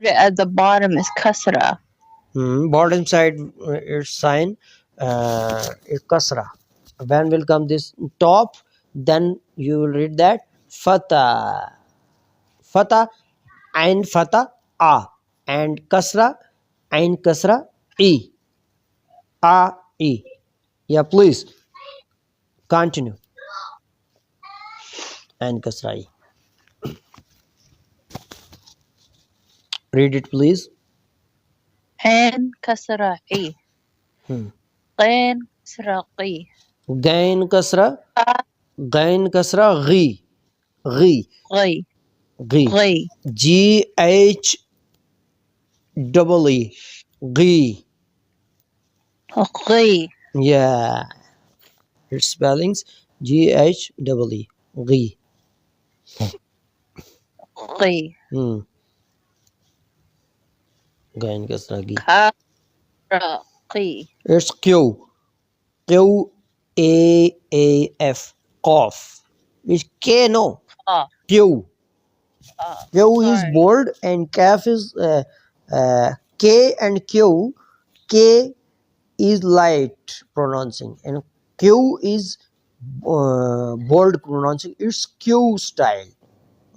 At the bottom is kasra. Bottom side is sign is kasra. When will come this top, then you will read that fata. Fata, ain fata, a, and kasra, ain kasra, e, a, e. Yeah, please continue. Ain kasra, e. Read it, please. Ain kasra e. Qain kasra qi. Gain kasra, ghi, ghi, Ghi. ghi. Ghi. G-H double E, ghi. Ghi. Yeah, its spellings G-H double E, ghi. Ghi. Gain kasra, ghi. Kasra qi. It's Q, Q-A-A-F, Qaf. It's K, no, Ah. Q. Q is Sorry. bold and Kaf is K and Q. K is light pronouncing and Q is bold pronouncing. It's Q style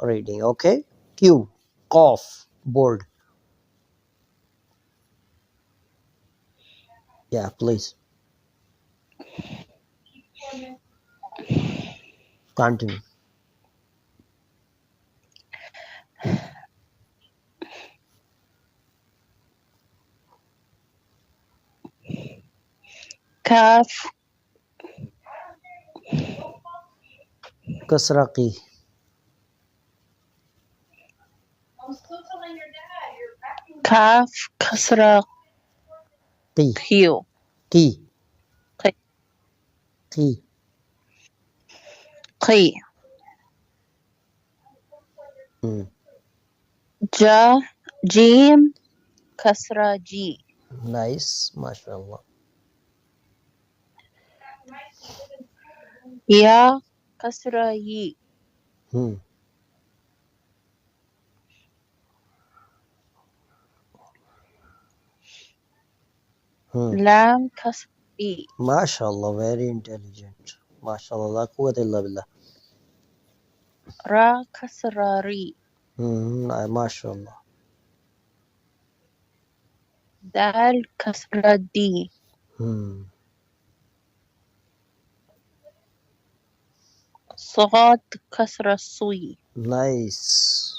reading. Okay, Q, Qaf, bold. Yeah, please continue. Kaf. Kasra qi. Kaf kasra Qi. q. Qi. Qi. Qi. Qi. Ja. Jim kasra ji. Nice, mashallah. Ya kasra yi. Lam kasra i. Mashallah, very intelligent. Mashallah, la quwwata illa billah. Ra kasra ri. Mashallah. Dal kasra di. Sad kasra sui. Nice.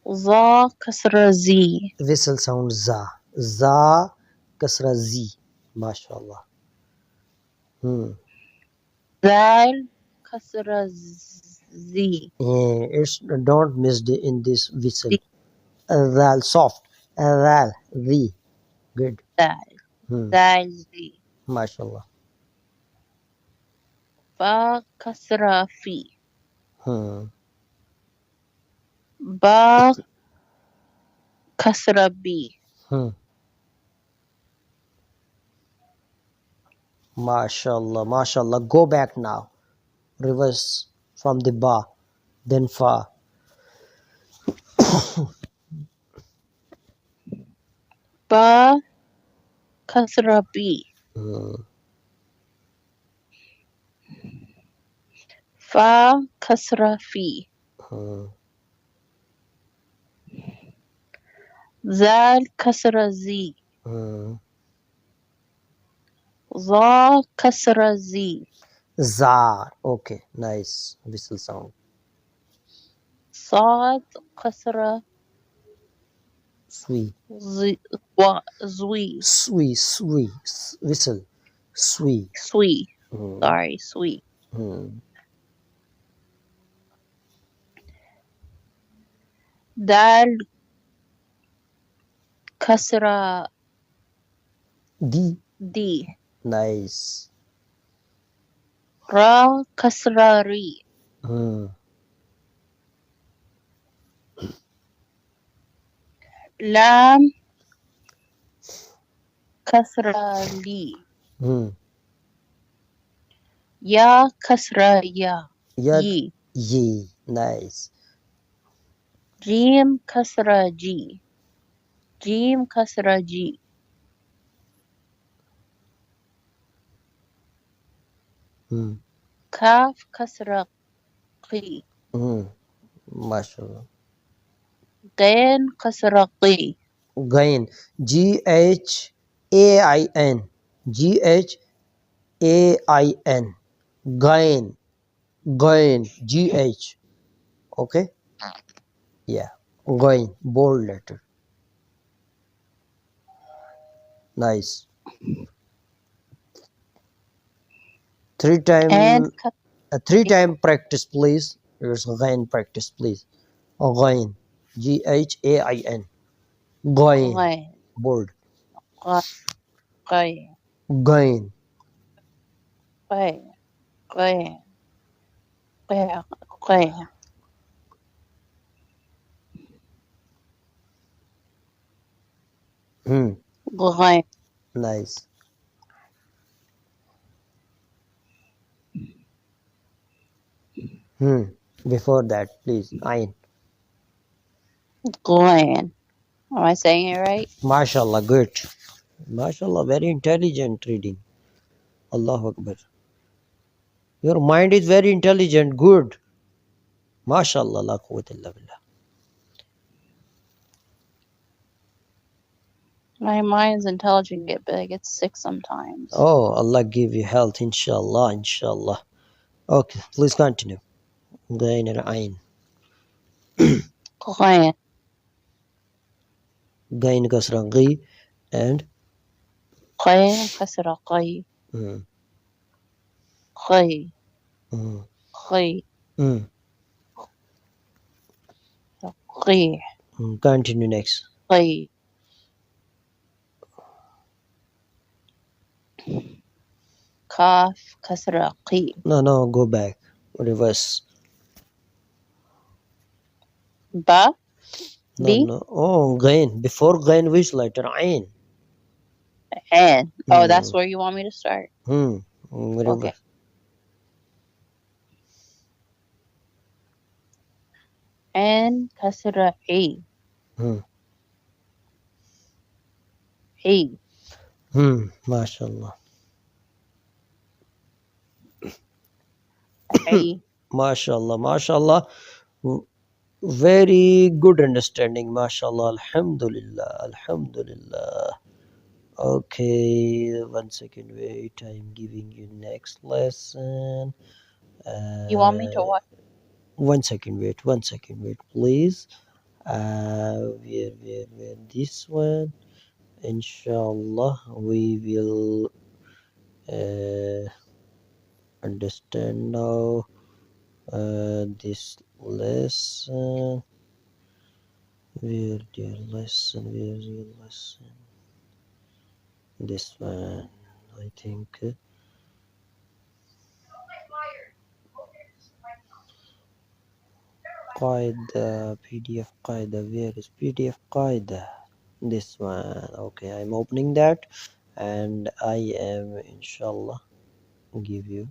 Za kasra zi. Whistle sound za. Za kasra zi. Mashallah. Zal kasra zi. It's don't miss in this whistle. Zal soft. Zal zi. Good. Zal zi. Mashallah. Ba kasra fi. Ba kasra bi. Mashallah, mashallah. Go back now. Reverse from the ba, then fa. Ba kasra bi. Fa kasra fi. Zal kasra zi. Za kasra zi. Za. Okay, nice. Whistle sound. Sad kasra Sui. zui. Sui, sui. Whistle. Sui. Sui. Sorry, sui. Dal kasra Di. di. Nice. Ra kasra ri. Lam kasra li. Ya kasra ya. Ya. Yi. Ye. Nice. جيم كسرة جي. جيم كسرة جي. كاف كسرة قي. ماشاءاللہ. غين كسرة قي. غین GHAIN GHAIN غین غین GH. Okay, yeah, غین bold letter. Nice. Three and time practice please. It's غین practice please. غین GHAIN غین غين bold. غين غین. غين غين غين غين غين. Nice. Before that please. Ain. غين. Am I saying it right? MashaAllah, good. MashaAllah, very intelligent reading. Allahu Akbar. Your mind is very intelligent, good. MashaAllah, la quwwata illa billah. My mind's intelligent, but I get sick sometimes. Oh, Allah give you health, inshallah, inshallah. Okay, please continue. Ghain and Ain. غين. Ghain kasra ghi and غين كسرة قي. قي. قي. قي. continue next. قي. كاف كسرة قي. No, go back. Reverse. با. بي. No. Oh, Ghain. Before Ghain, which letter? Ain. And. Oh, that's where you want me to start? Okay. And كسرة عي. عي. MashaAllah. عي. MashaAllah, MashaAllah. Very good understanding, MashaAllah. Alhamdulillah, Alhamdulillah. Okay, 1 second, wait. I'm giving you next lesson. You want me to what? 1 second, wait, please. Where this one? Inshallah, we will understand now this lesson. Where's your lesson? This one, I think. Qaida, PDF Qaida. Where is PDF Qaida? This one. Okay, I'm opening that, and I am inshallah give you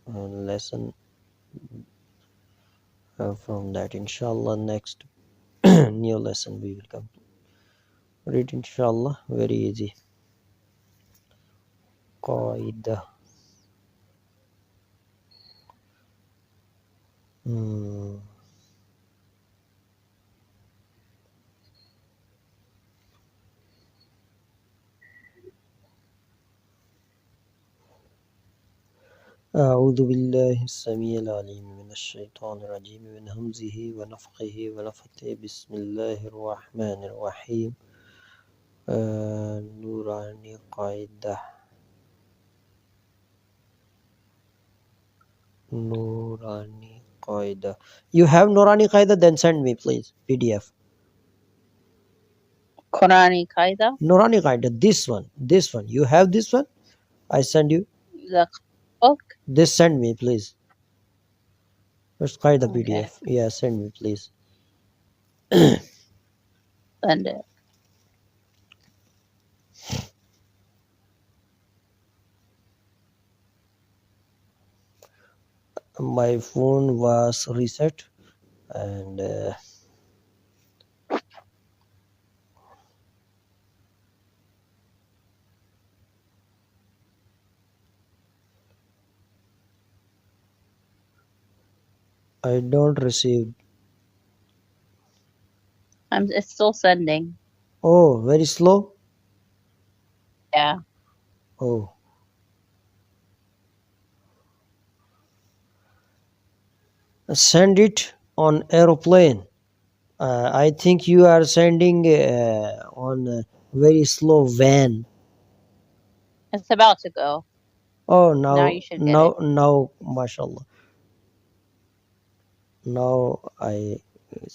a lesson from that. Inshallah, next new lesson we will come read, inshallah. Very easy. Qaida. أعوذ بالله السميع العليم من الشيطان الرجيم من همزه ونفخه ونفثه. بسم الله الرحمن الرحيم. نورانی قاعدہ. Nurani Qaida. You have Nurani Qaida? Then send me please PDF. قرآنی قاعدہ. Nurani Qaida. This one. You have this one? I send you. The book. This send me please. First Qaida Okay. PDF. Yeah, send me please. Send it. My phone was reset and I don't receive. It's still sending. Oh, very slow. Yeah. Oh. Send it on aeroplane. I think you are sending on a very slow van. It's about to go. Oh, Now you should get it. now, mashallah. Now I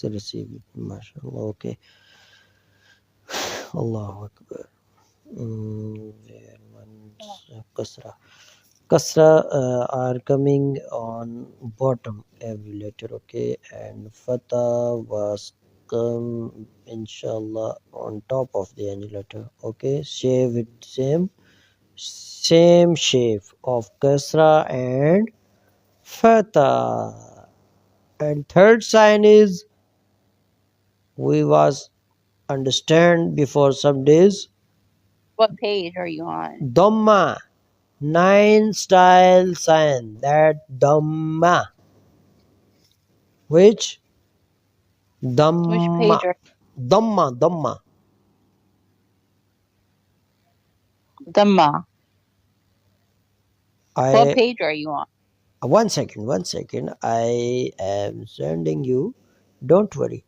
receive it, mashallah. Okay. Allahu Akbar. Kasra. Kasra are coming on bottom every letter, okay, and Fatah was come inshallah on top of the any letter, okay. Shape with same shape of Kasra and Fatah. And third sign is we was understand before some days. What page are you on? Dhamma. 9 style sign, that Dhamma. Which? Which Dhamma. page are Dhamma. Dhamma? What I page are you on? one second. I am sending you. Don't worry.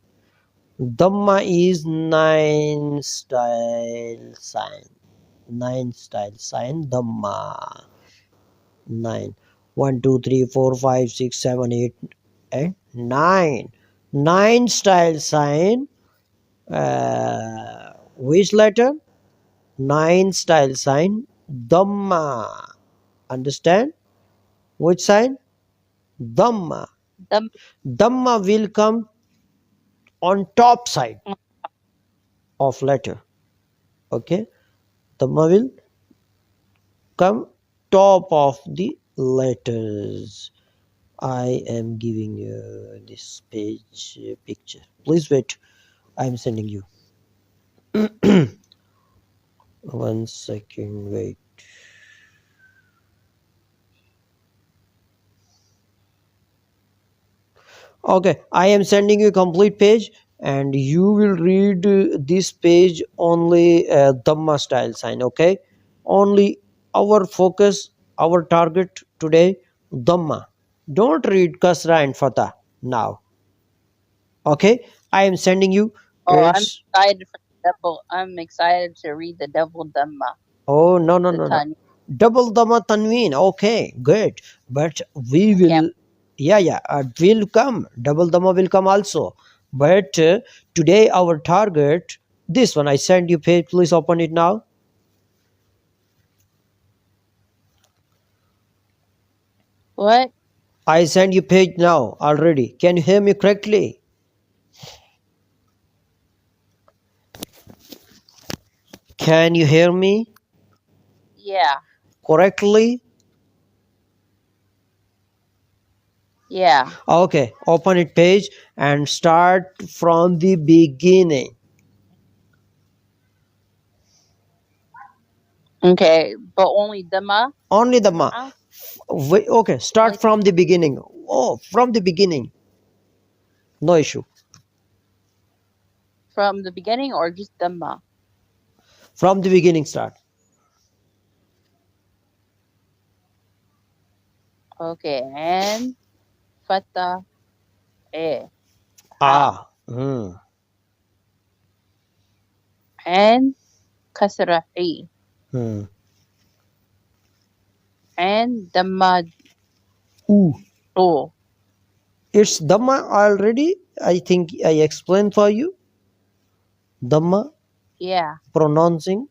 Dhamma is 9 style sign. 9 style sign. Dhamma. 9. 1, 2, 3, 4, 5, 6, 7, 8, and 9. 9 style sign. Which letter? 9 style sign. Dhamma. Understand? Which sign? Dhamma. Dhamma will come on top side of letter. Okay? Dhamma will come top of the letters. I am giving you this page picture. Please wait. I am sending you. 1 second. Wait. Okay, I am sending you a complete page, and you will read this page only Dhamma style sign. Okay, only our focus, our target today, Dhamma. Don't read Kasra and Fatah now. Okay, I am sending you. Oh, It's I'm excited to read the double Dhamma. oh no. Tanween. Double Dhamma Tanween. Okay, good. But we will. Yeah, will come. Double Dhamma will come also. But today our target, this one. I send you page. Please open it now. What? I send you page now already. Can you hear me correctly? Can you hear me Yeah. correctly? Yeah. Okay, open it page and start from the beginning. Okay, but only Dhamma? Only Dhamma. Okay, start from the beginning. Oh, from the beginning. No issue. From the beginning or just Dhamma? From the beginning start. Okay, and Fatah and Kasra and Dhamma Do. It's Dhamma already. I think I explained for you. Dhamma. Yeah. Pronouncing.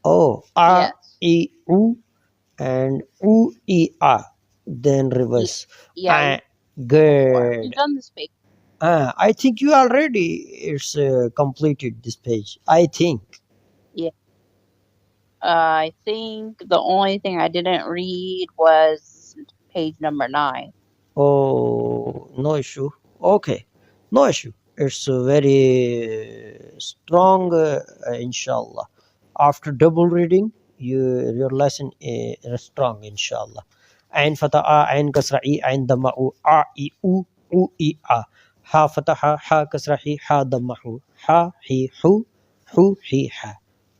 Yes. E, U, and U, E, A. Then reverse. Yeah. Good. You've done this page. I think you already it's completed this page. I think. Yeah. I think the only thing I didn't read was page number 9. Oh, no issue. Okay, no issue. It's very strong, inshallah. After double reading, your lesson is strong, inshallah. عین فتح آ عین کسرہ ای عین دمہ او آ ای او ای آ ہا فتح ہا کسرہ ہی ہا دمہ ہو ہا ہی ہو ہی ہا.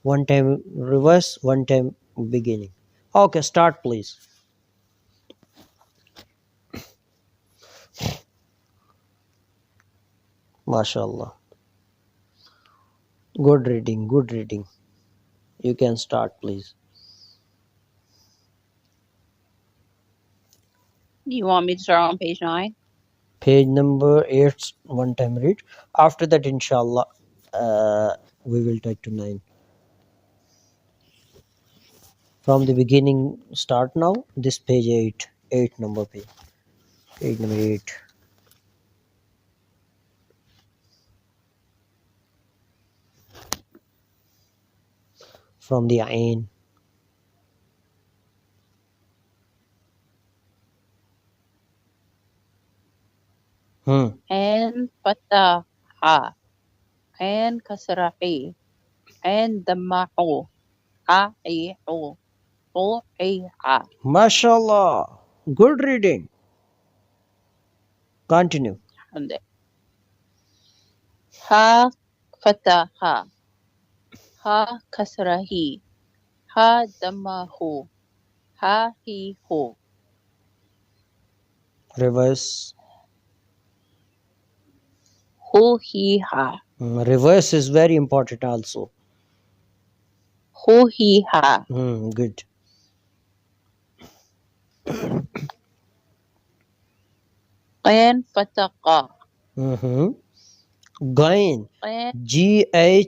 One time reverse, one time beginning. Okay, start please. MashaAllah. Good reading, good reading. You can start please. You want me to start on page 9? Page number 8, one time read. After that, inshallah, we will take to 9. From the beginning, start now. This page 8 number page. Page number 8. From the Ain. عين فتح ها عين كسرة حي عين دمة حو ها حي حو حو حي ها. MashaAllah. Good reading. Continue. الحمد لله. ها فتح ها كسرة هي ها دمة هو ها هي هو. Reverse. هو هي ها Reverse is very important also. هو هي ها. Good. قين فتح قا Gain. قين. Ghain.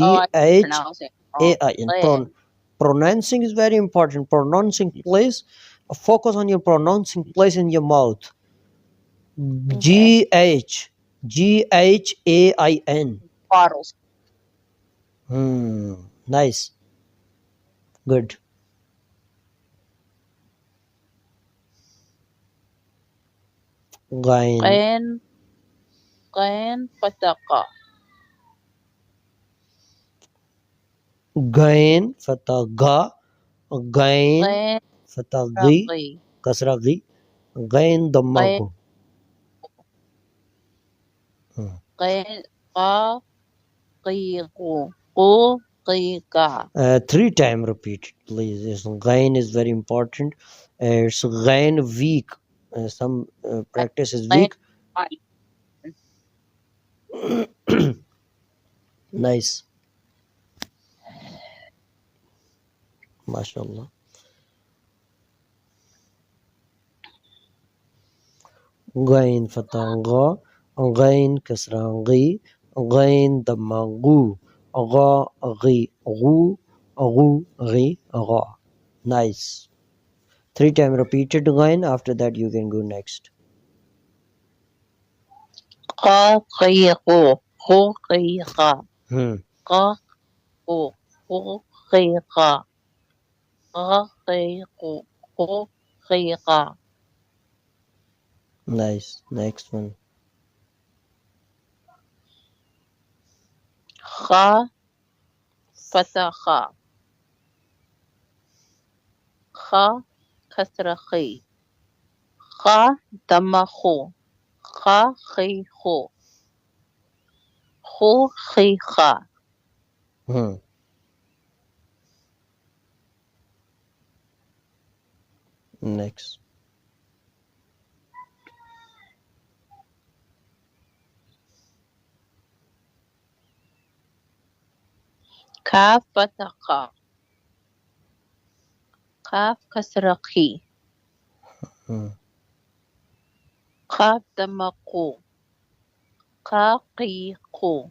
Oh, I pronounce it wrong. Ghain. قين. Pronouncing is very important. Pronouncing place. Focus on your pronouncing place in your mouth. Okay. Ghain. Bottles. Nice. Good. Gain. قين فتح قا Gain fatah ga. Gain قين fatah gi. قي Kasra gi. Gain dhamma قين gu. قين قا قي قو قو قي قا. 3 times repeat it, please. Gain is very important. It's gain weak. Some practice is weak. Nice. MashaAllah. Gain fatah ga. Gain kasra gi. Gain dhamma gu. Ga gi gu. Gu gi ga. Nice. 3 times repeated gain. After that you can go next. قا قي قو قو قي قا قا قو قو قي قا قا قي قو قو قي قا. Nice. Next one. خا فتح خا خا كسر خي خا دم خو خا خي خو خو خي خا. Next. كاف فتح قا قاف كسر خي قاف دم قو قا قي قو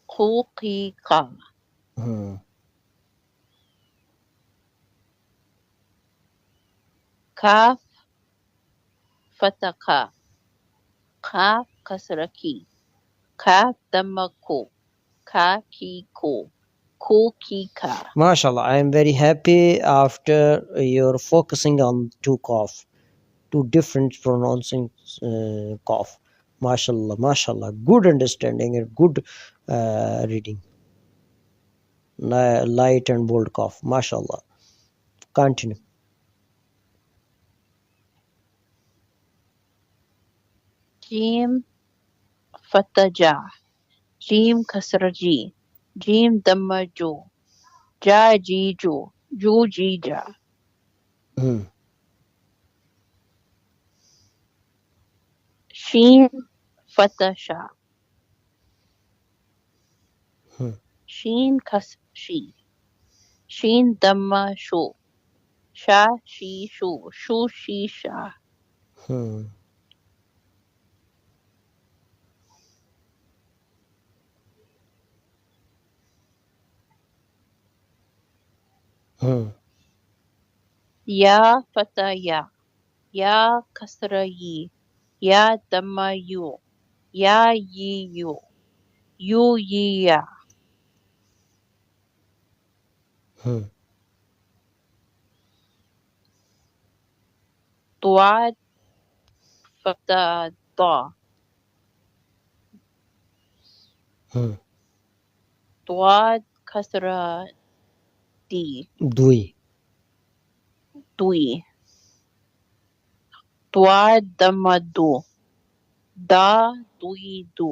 قو قي قا. كاف فتح قا قاف كسر كي كاف دم كو كا كي كو كو كي كا. MashaAllah. I am very happy after you're focusing on 2 cough. 2 different pronouncing cough. MashaAllah. MashaAllah. Good understanding and good reading. Light and bold cough. MashaAllah. Continue. جیم فتح جا، جیم کسر جی، جیم دم جو، جا جی جو جی جا، شین فتح شا، شین کسر شی، شین دم شو، شا شی شو شی شا، یا فتح یا کسر یی، یا دم یو، یا یی یو یی یا، طواد فتح دا، طواد کسر دی، دوئی. دوئی، طواد دم دو، دا دوئی دو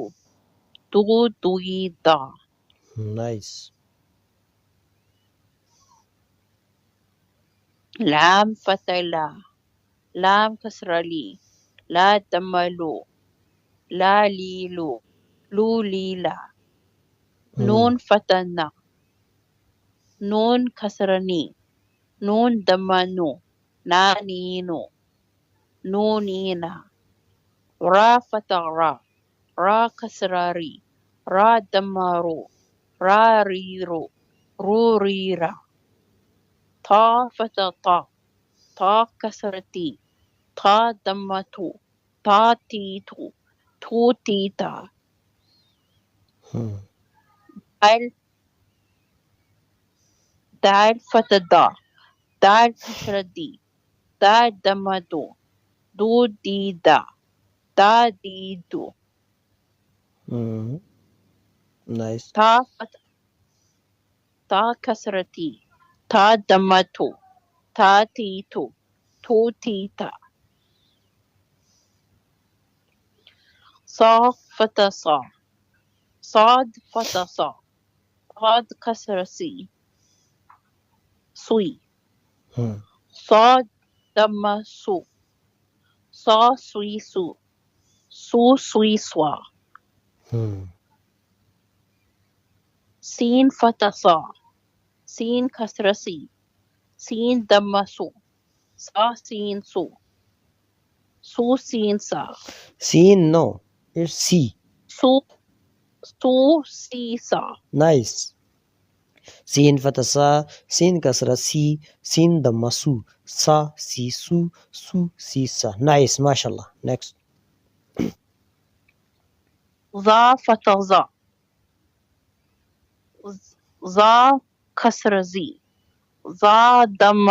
دوئی دا، Nice. لام فتح لا، لام کسر لی، لا دم لو، لا لی لو لی لا، نون فتح نا، نون کسر نی، نون دم نو، نا نی نو نینا، را فتح را کسر ری، را دم رو، را ری رو ری را، تا فتح تا کسر تی، تا دم تو، تا تی تو تی تا، دال فتح دال کسر دی، دا دم دو دی دا دی دو، Nice. تا فتح تا کسر تی، تا دم تا تی تو تی تا، صا فتح صاد فتح صاد کسر سی، سوئی، صاد دم سا سوئی سو سوئی سوا، سین فتح سین کسر سی، سین دم سا سین سو سین سا، Seen, no. It's C. سو سی سا، Nice. Seen fatha sa, seen kasra si, seen dhamma su, sa si su si sa. Nice, mashallah. Next. ظا فتح ظا کسر زی، ظا دم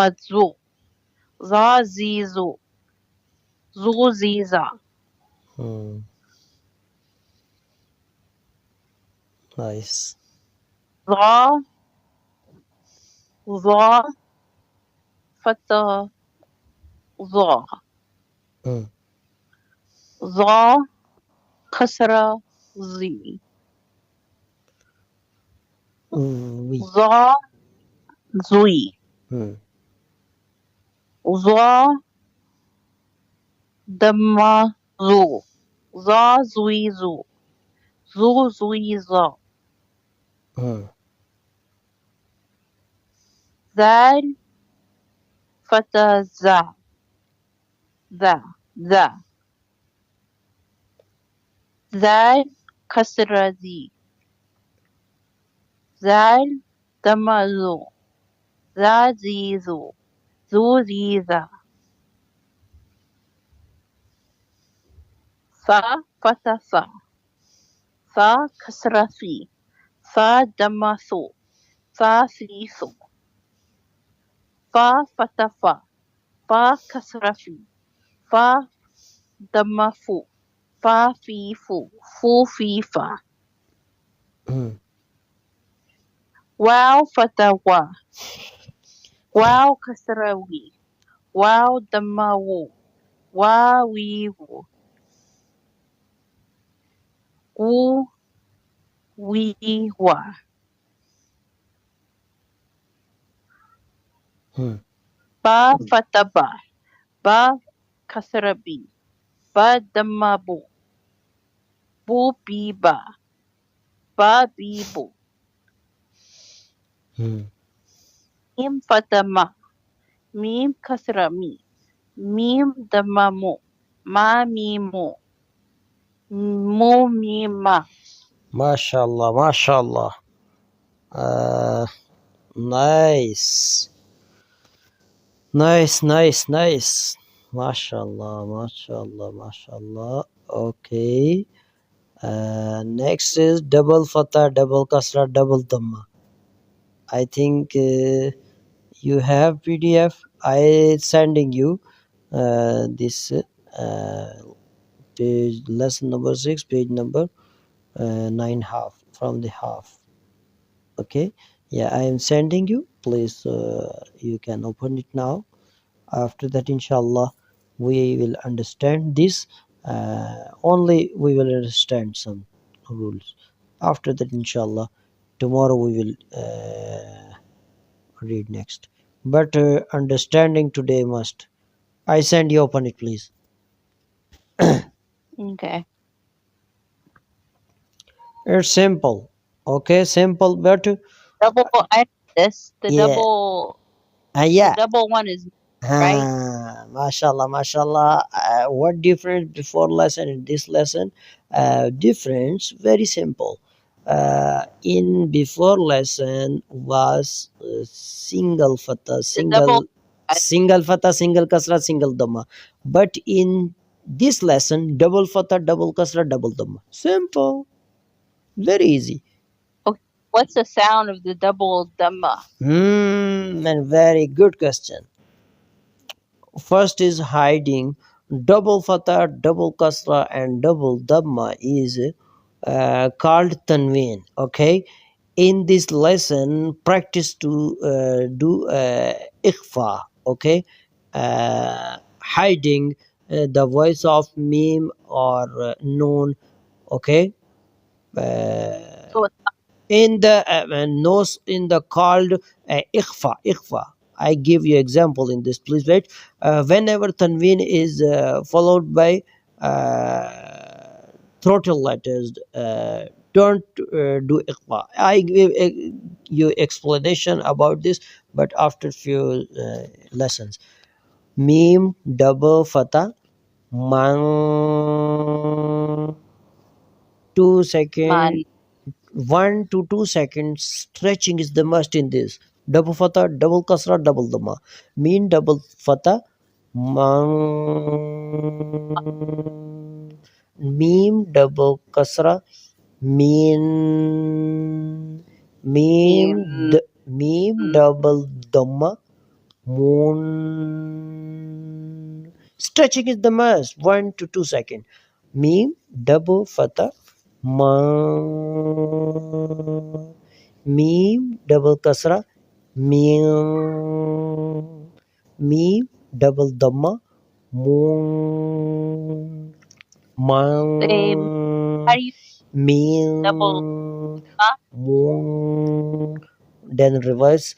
ظا زی زو زیزا، Nice. ظا فتح ظا، ظا کسر زی، Oui. ظا زوئی، ظا دم ظا زوئی زو زوئی ظا، ذال فتح ذا ذال کسر ذی، ذال دم ذا زی زو زی ذا، فا فتح فا کسر فی، فا دم فا فی فا فتح فا کسر فی، فا دم فا فی فی فا، واو فتح واو كسرة وي، واو ضمة وو، واوي وو، و وي وا. با فتح با، با كسرة بي، با ضمة بو، بو بي با، با بي بو. ميم فتح ما، ميم كسرة مي، ميم ضمة مو، ما مي مو، مو مي ما. MashaAllah, MashaAllah. Nice. Nice, nice, nice. MashaAllah, MashaAllah, MashaAllah. Okay. Next is double fatha, double kasra, double dhamma. I think you have PDF. I sending you this page, lesson number 6, page number 9 half, from the half. Okay, yeah, I am sending you. Please, you can open it now. After that, inshallah, we will understand this. Only we will understand some rules. After that, inshallah, tomorrow we will read next. But understanding today must. I send you, open it, please. Okay. It's simple. Okay, simple, but Double, I know this. The yeah, yeah. the double one is right. MashaAllah, MashaAllah. What difference before lesson and this lesson? Difference very simple. In before lesson was single fatha, The double, single fatha, single kasra, single dhamma. But in this lesson, double fatha, double kasra, double dhamma. Simple, very easy. okay. What's the sound of the double dhamma? And very good question. First is hiding. Double fatha, double kasra, and double dhamma is called tanween. Okay, in this lesson, practice to do ikhfa. Okay, hiding the voice of meme or noon. Okay, So it's in the nose, in the called ikhfa. I give you example in this, please wait. Whenever tanween is followed by throttle letters, don't do ikhfa. I give you explanation about this, but after few lessons. Meme double fatha man, 2 seconds, man. 1 to 2 seconds stretching is the must in this. Double fatha, double kasra, double dhamma. Mean double fatha, man. Meme double kasra, mean. Meme double dhamma, moon. Stretching is the must. 1 to 2 seconds. Meme double fatha, ma. Meme double kasra, mim. Meme double dhamma, moon. Same. Man. How do you double Mim. Moon. Then reverse.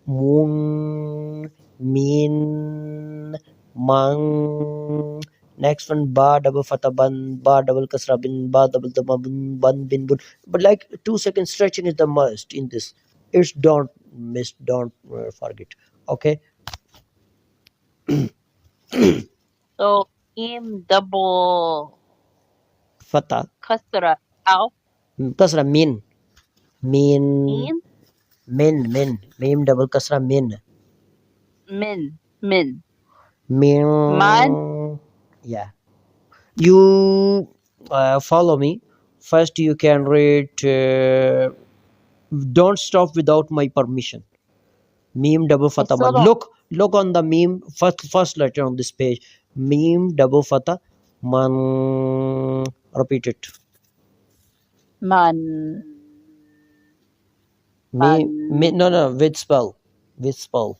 Moon. Min. Man. Next one, ba double fatha ban, ba double kasra bin, ba double dhamma bin, ban bin bun. But like 2 seconds stretching is the must in this. It's don't miss, don't forget. Okay. so double Fatha. kasra. How? Kasra min. Min. Mim? Mim double kasra min. Min. Min. Man. Yeah. You follow me. First, you can read. Don't stop without my permission. Meme double fatha man. Look on the meme. First letter on this page. Meme double fatha man. Repeat it. Man. No, with spell. With spell.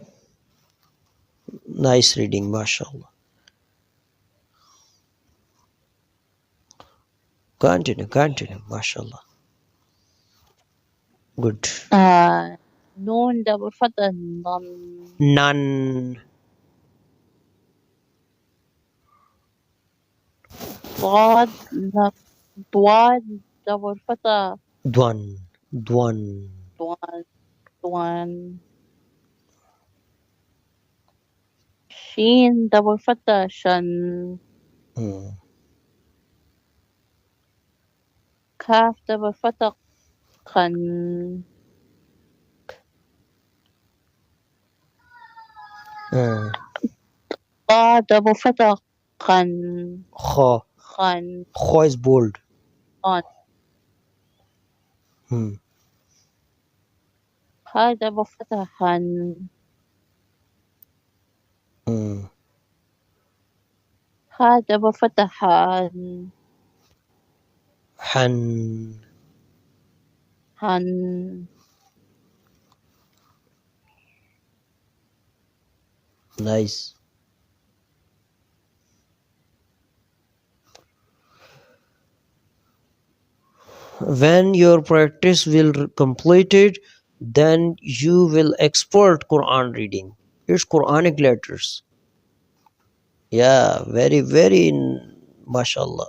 Nice reading, mashallah. Continue, mashallah. Good. Noon double fatha non. None. Dwad double fatha Dwan. dwan. Sheen double fatha shan. Kaf double fatha khan. Ba double fatha khan. Kha. Khan. Kha is bold. On. Ha double fatha han. Ha double fatha han. Han. Han. Nice. When your practice will complete it, then you will expert Quran reading. It's Quranic letters. Yeah, very mashallah.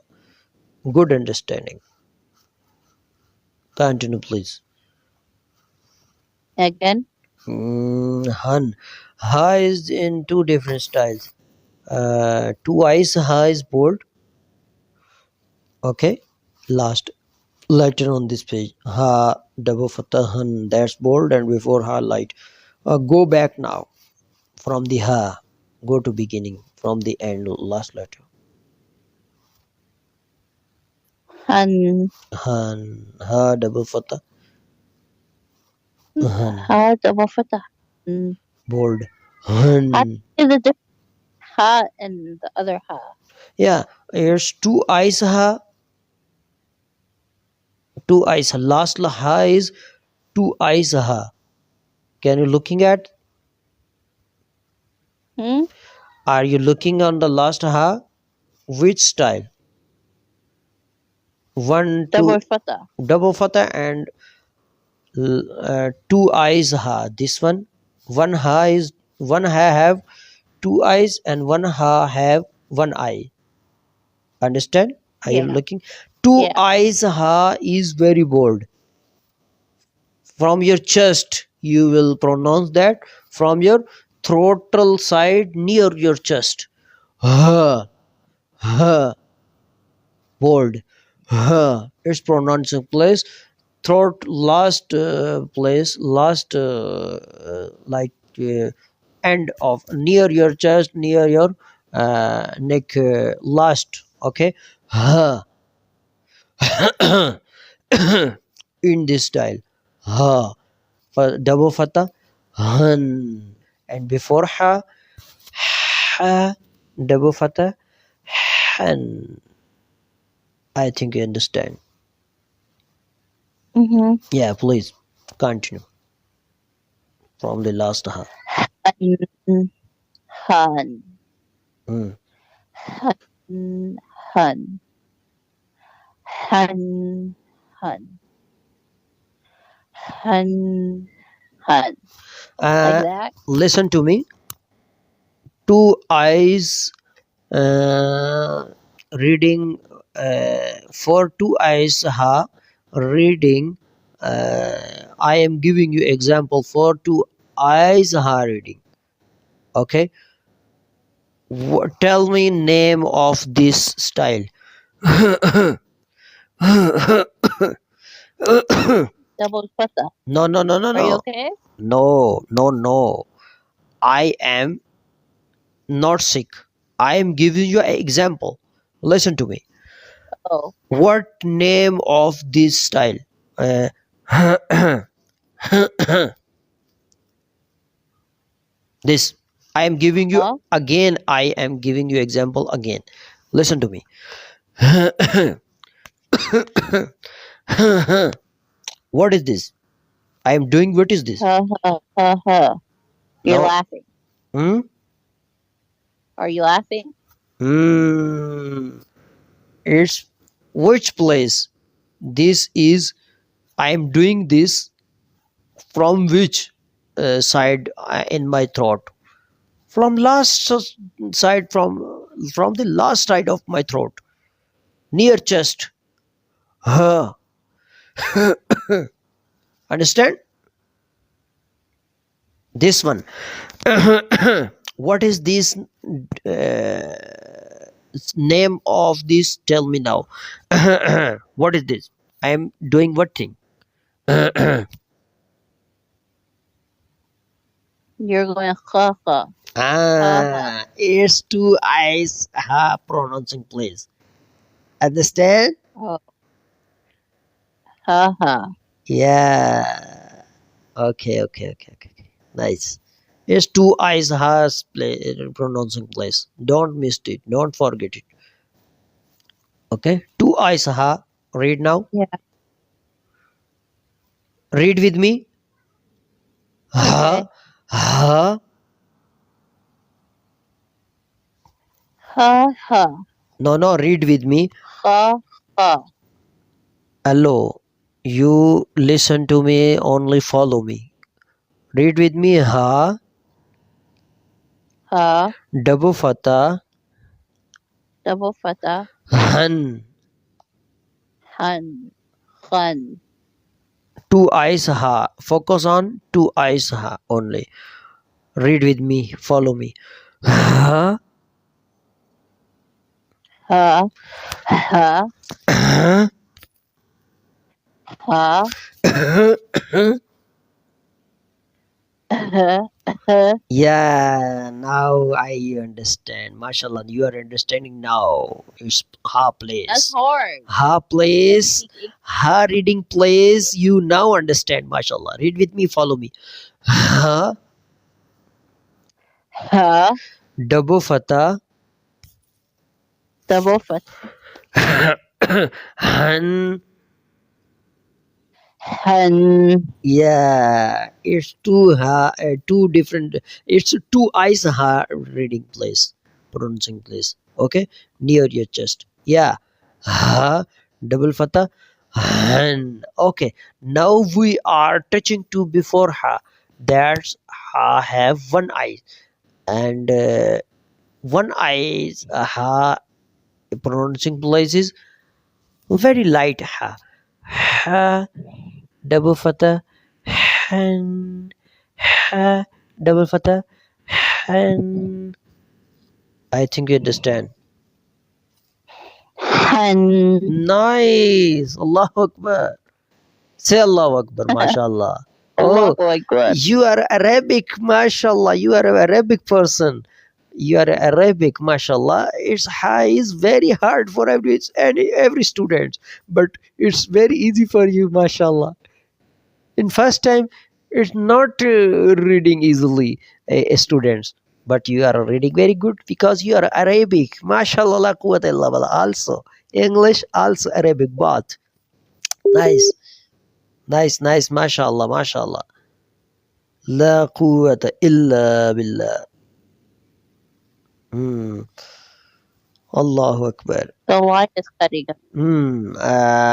Good understanding. Continue, please. Again. Han. Ha is in two different styles. Two eyes, ha is bold. Okay. Last letter on this page. Ha double fatah han, that's bold, and before ha light. Go back now from the ha. Go to beginning from the end, last letter. Han. Han. Ha double fatah. Han. Ha double fatha han. Bold. Han. Ha is a different ha and the other ha. Yeah, here's two eyes ha. Two eyes. Last ha is two eyes ha. Can you looking at? Are you looking on the last ha? Which style? Double fatha. Double fatha and two eyes ha. This one ha is one ha have two eyes and one ha have one eye. Understand? Are you looking? Two eyes ha is very bold. From your chest you will pronounce that, from your throatal side near your chest. Ha. Bold. It's pronouncing place, throat last place, last like end of near your chest, near your neck, last. Okay. In this style. For double fatha han, and before ha double fatha han. I think you understand. Yeah, please continue from the last ha. Han. Han. Han. Han. Han. Han. Like that. Listen to me. Two eyes reading, for two eyes ha reading. I am giving you example for two eyes ha reading. Okay. Tell me name of this style. Double fatha. No. Are you okay? No. I am not sick. I am giving you an example. Listen to me. What name of this style? This I am giving you again. I am giving you example again. Listen to me. What is this? I am doing. What is this? You're laughing. Are you laughing? It's which place? This is, I am doing this from which side in my throat? From side, from the last side of my throat, near chest. Huh. Understand? This one. What is this name of this? Tell me now. What is this? I am doing what thing? You're going ha ha. It's two eyes pronouncing place. Understand? Oh. Ha ha. Yeah. Okay. Nice. It's two eyes has pronouncing place. Don't miss it. Don't forget it. Okay. Two eyes ha. Read now. Yeah. Read with me. Okay. Ha. Ha ha. No. Read with me. Ha ha. Hello. You listen to me. Only follow me. Read with me. Ha. Ha. Double fatha. Double fatha. Han. Han. Khan. Two eyes ha. Focus on two eyes ha only. Read with me. Follow me. Ha. Ha. Ha. Ha. Yeah, now I understand. MashaAllah, you are understanding now. It's ha place. That's hard. Ha place. Ha reading place. You now understand. MashaAllah. Read with me. Follow me. Ha. Ha. Double fatha. Double fatha. Han. Han. Yeah, it's two different. It's two eyes ha reading place, pronouncing place. Okay, near your chest. Yeah, ha double fatha. Han. Okay, now we are touching to before ha. That's ha have one eye, and one eye ha pronouncing place is very light ha. Ha double fatha. Han. Ha double fatha. Han. I think you understand. Han. Nice. Allahu Akbar. Say Allahu Akbar. MashaAllah. Allahu Akbar. You are Arabic. MashaAllah. You are an Arabic person. You are Arabic. MashaAllah. It's high. It's very hard for every student, but it's very easy for you. MashaAllah. In first time, it's not reading easily, students, but you are reading very good because you are Arabic. MashaAllah, la quwwata illa billah. Also English, also Arabic, both. Nice. MashaAllah. La quwwata illa billah. Allahu Akbar. The light is cutting.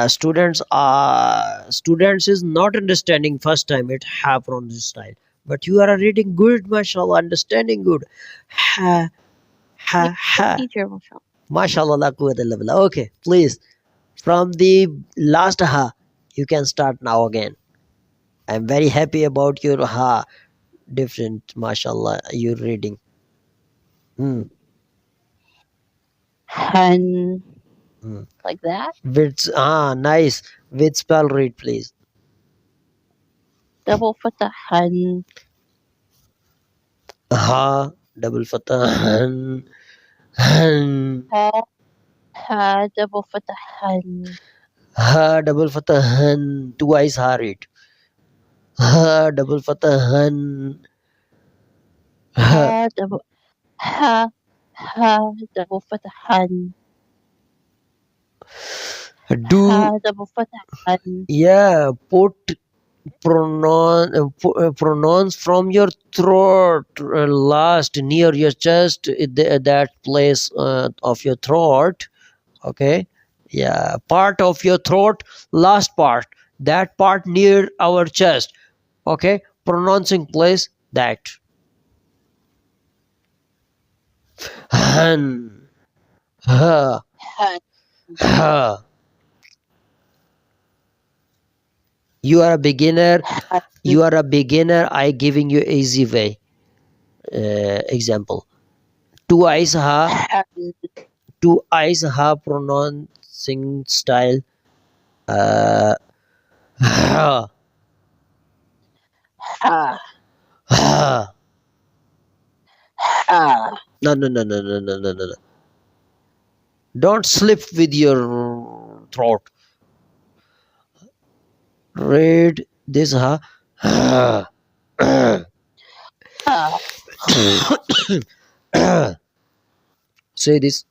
Students is not understanding first time it have from this style, but you are reading good, mashallah, understanding good. Ha. Teacher, Mashallah, la quwwata illa billah. Okay, please, from the last ha, you can start now again. I'm very happy about your ha, different, mashallah, you're reading. Han. Like that? With nice. With spell read, please. Double fatha. Han. Ha double fatha. Han. Ha double fatha. Han. Ha double fatha. Han. Two eyes ha read. Ha double fatha. Han. Ha double fatha. Han. Do Ha double fatha. Han. yeah, put pronounce from your throat, last near your chest, that place of your throat. Okay, yeah, part of your throat, last part, that part near our chest. Okay, pronouncing place, that. Han, ha, Han. ha. You are a beginner. Han. You are a beginner. I giving you easy way. Example. Two eyes, ha. Han. Two eyes, ha. Pronouncing style. Ha. Ha. Ha. Ha. No. Don't slip with your throat. Read this, ha. Ha. Ha. Say this.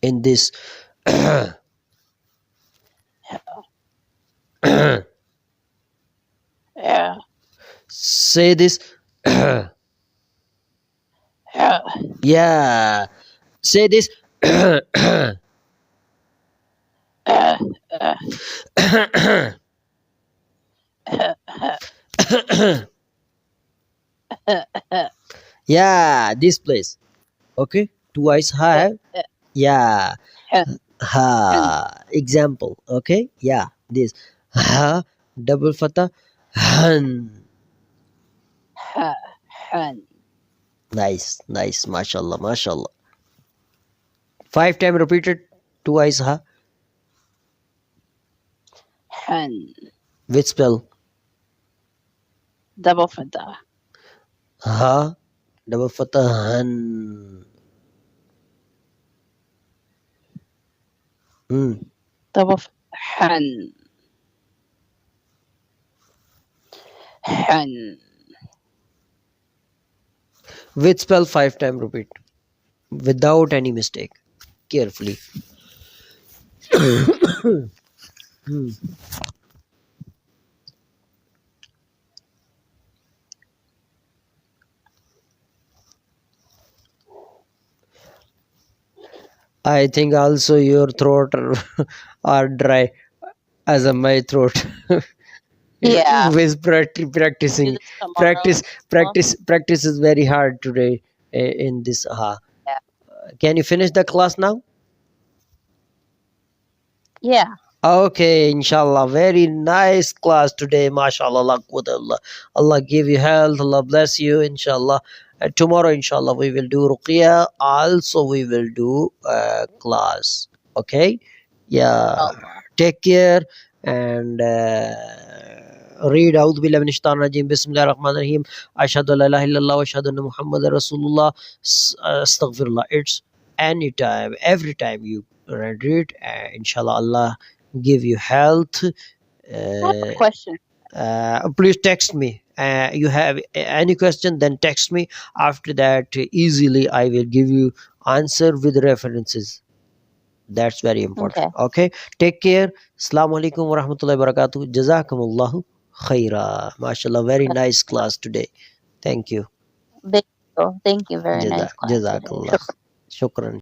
In this. Yeah. Say this. Yeah. Yeah. Say this. Yeah, this place. Okay, two eyes have. Yeah. Ha. Example. Okay. Yeah. This. Ha. Double fatha. Han. Ha. Han. Nice. Mashallah. 5 times repeated. Two eyes, ha. Han. Which spell? Double fatha. Ha. Double fatha. Han. Double fatha. Han. Han. Which spell? 5 times repeat. Without any mistake. Carefully. I think also your throat are dry as a my throat. Yeah. With practicing. Practice is very hard today in this. Yeah. Can you finish the class now? Yeah. Okay, inshallah. Very nice class today. MashaAllah. Allah give you health. Allah bless you. Inshallah. Tomorrow, inshallah, we will do ruqyah. Also, we will do class. Okay? Yeah. Take care and read A'udhu billahi minash shaitanir rajim. Bismillahir rahmanir rahim. Ashhadu an la ilaha illallah wa ashhadu anna Muhammadar Rasulullah. Astaghfirullah. It's anytime, every time you read it. Inshallah, Allah give you health. I have a question. Please text me. You have any question, then text me. After that, easily I will give you answer with references. That's very important. Okay. Take care. Assalamu alaikum wa rahmatullahi wa barakatuh. Jazakumullahu khaira. MashaAllah. Very nice class today. Thank you. Thank you. Very nice class. Jazakallah. Shukran.